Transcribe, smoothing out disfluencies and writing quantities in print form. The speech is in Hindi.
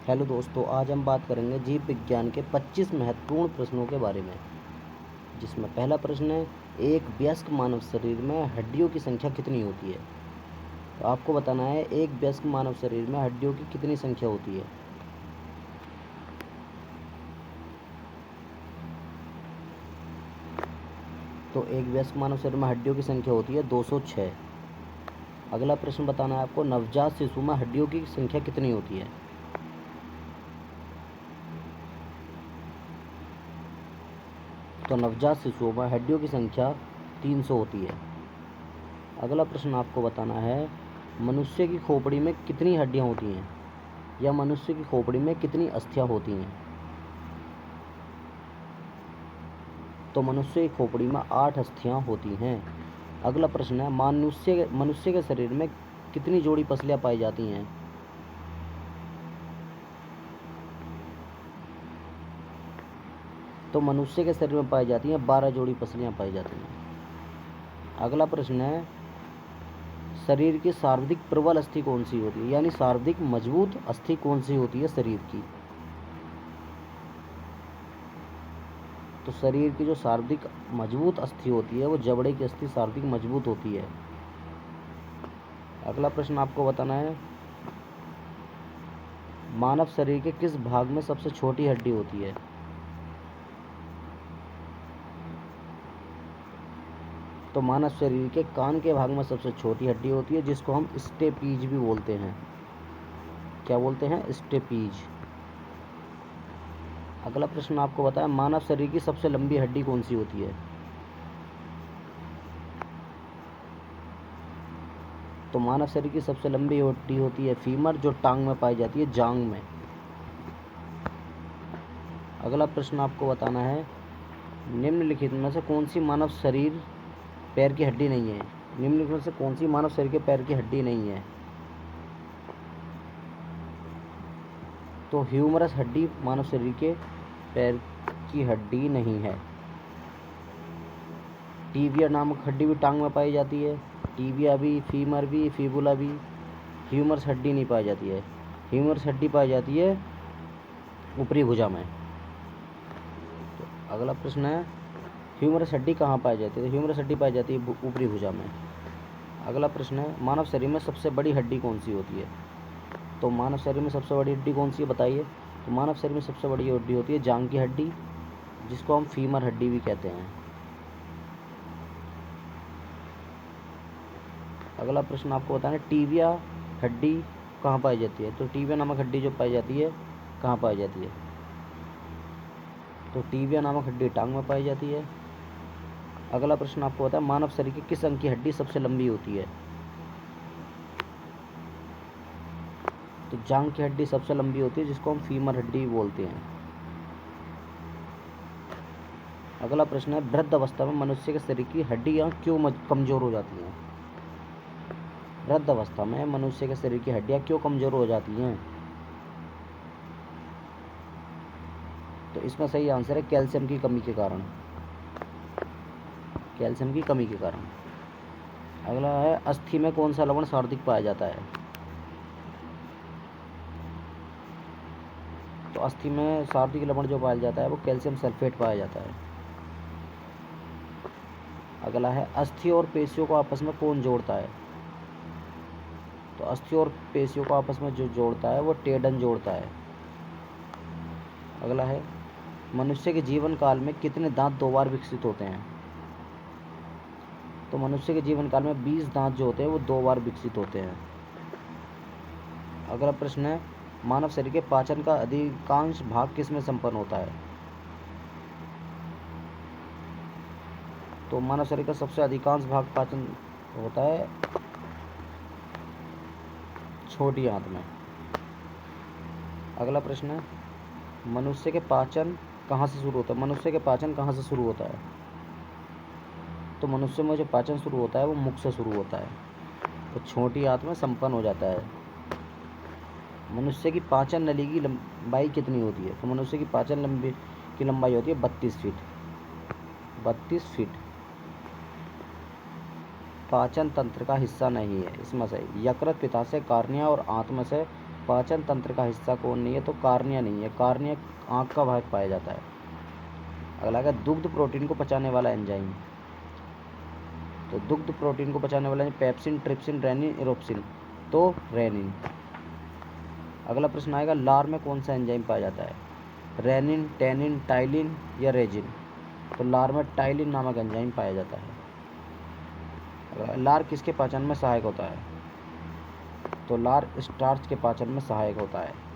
हेलो दोस्तों, आज हम बात करेंगे जीव विज्ञान के 25 महत्वपूर्ण प्रश्नों के बारे में। जिसमें पहला प्रश्न है, एक वयस्क मानव शरीर में हड्डियों की संख्या कितनी होती है। तो आपको बताना है एक वयस्क मानव शरीर में हड्डियों की कितनी संख्या होती है। तो एक वयस्क मानव शरीर में हड्डियों की संख्या होती है 206। अगला प्रश्न बताना है आपको, नवजात शिशु में हड्डियों की संख्या कितनी होती है। तो नवजात शिशुओं में हड्डियों की संख्या 300 होती है। अगला प्रश्न आपको बताना है, मनुष्य की खोपड़ी में कितनी हड्डियां होती हैं, या मनुष्य की खोपड़ी में कितनी अस्थियां होती हैं। तो मनुष्य की खोपड़ी में 8 अस्थियां होती हैं। अगला प्रश्न है, मनुष्य के शरीर में कितनी जोड़ी पसलियां पाई जाती हैं। तो मनुष्य के शरीर में पाई जाती हैं 12 जोड़ी पसलियां पाई जाती हैं। अगला प्रश्न है, शरीर की सर्वाधिक प्रबल अस्थि कौन सी होती है, यानी सर्वाधिक मजबूत अस्थि कौन सी होती है शरीर की। तो शरीर की जो सर्वाधिक मजबूत अस्थि होती है वो जबड़े की अस्थि सर्वाधिक मजबूत होती है। अगला प्रश्न आपको बताना है, मानव शरीर के किस भाग में सबसे छोटी हड्डी होती है। तो मानव शरीर के कान के भाग में सबसे छोटी हड्डी होती है, जिसको हम स्टेपीज भी बोलते हैं। क्या बोलते हैं? स्टेपीज। अगला प्रश्न आपको बताया, मानव शरीर की सबसे लंबी हड्डी कौन सी होती है। तो मानव शरीर की सबसे लंबी हड्डी होती है फीमर, जो टांग में पाई जाती है, जांग में। अगला प्रश्न आपको बताना है, निम्नलिखित में से कौन सी मानव शरीर पैर की हड्डी नहीं है। निम्नलिखित में से कौन सी मानव शरीर के पैर की हड्डी नहीं है। तो ह्यूमरस हड्डी मानव शरीर के पैर की हड्डी नहीं है। टीबिया नामक हड्डी भी टांग में पाई जाती है। टीबिया भी, फीमर भी, फिबुला भी। ह्यूमरस हड्डी नहीं पाई जाती है। ह्यूमरस हड्डी पाई जाती है ऊपरी भुजा में। तो अगला प्रश्न है, ह्यूमरस हड्डी कहाँ पाई जाती है। तो ह्यूमरस हड्डी पाई जाती है ऊपरी भुजा में। अगला प्रश्न है, मानव शरीर में सबसे बड़ी हड्डी कौन सी होती है। तो मानव शरीर में सबसे बड़ी हड्डी कौन सी है बताइए। तो मानव शरीर में सबसे बड़ी हड्डी होती है जांघ की हड्डी, जिसको हम फीमर हड्डी भी कहते हैं। अगला प्रश्न आपको बताना है, टीबिया हड्डी कहाँ पाई जाती है। तो टीबिया नामक हड्डी जो पाई जाती है कहाँ पाई जाती है। तो टीबिया नामक हड्डी टांग में पाई जाती है। अगला प्रश्न आपको बताया, मानव शरीर की किस अंग की हड्डी सबसे लंबी होती है। तो जांघ की हड्डी सबसे लंबी होती है, जिसको हम फीमर हड्डी बोलते हैं। अगला प्रश्न है, वृद्ध अवस्था में मनुष्य के शरीर की हड्डियां क्यों कमजोर हो जाती हैं। वृद्ध अवस्था में मनुष्य के शरीर की हड्डियां क्यों कमजोर हो जाती हैं। तो इसमें सही आंसर है कैल्शियम की कमी के कारण। कैल्शियम की कमी के कारण। अगला है, अस्थि में कौन सा लवण सर्वाधिक पाया जाता है। तो अस्थि में सर्वाधिक लवण जो पाया जाता है वो कैल्शियम सल्फेट पाया जाता है। अगला है, अस्थि और पेशियों को आपस में कौन जोड़ता है। तो अस्थि और पेशियों को आपस में जो जोड़ता है वो टेंडन जोड़ता है। अगला है, मनुष्य के जीवन काल में कितने दांत 2 बार विकसित होते हैं। तो मनुष्य के जीवन काल में 20 दांत जो होते हैं वो 2 बार विकसित होते हैं। अगला प्रश्न है, मानव शरीर के पाचन का अधिकांश भाग किस में संपन्न होता है। तो मानव शरीर का सबसे अधिकांश भाग पाचन होता है छोटी आंत में। अगला प्रश्न है, मनुष्य के पाचन कहाँ से शुरू होता है। मनुष्य के पाचन कहाँ से शुरू होता है। तो मनुष्य में जो पाचन शुरू होता है वो मुख से शुरू होता है, तो छोटी आंत में संपन्न हो जाता है। मनुष्य की पाचन नली की लंबाई कितनी होती है। तो मनुष्य की पाचन की लंबाई होती है 32 फीट। 32 फीट। पाचन तंत्र का हिस्सा नहीं है। इसमें से यकृत, पित्ताशय, कार्निया और आंत में से पाचन तंत्र का हिस्सा कौन नहीं है? तो कार्निया नहीं है, कार्निया आँख का भाग पाया जाता है। अगला है दुग्ध प्रोटीन को पचाने वाला एंजाइम। तो दुग्ध प्रोटीन को पचाने वाला पेप्सिन, ट्रिप्सिन, रेनिन, इरोप्सिन। तो रेनिन। अगला प्रश्न आएगा लार में कौन सा एंजाइम पाया जाता है? रेनिन, टेनिन, टाइलिन या रेजिन। तो लार में टाइलिन नामक एंजाइम पाया जाता है। अगला लार किसके पाचन में सहायक होता है? तो लार स्टार्च के पाचन में सहायक होता है।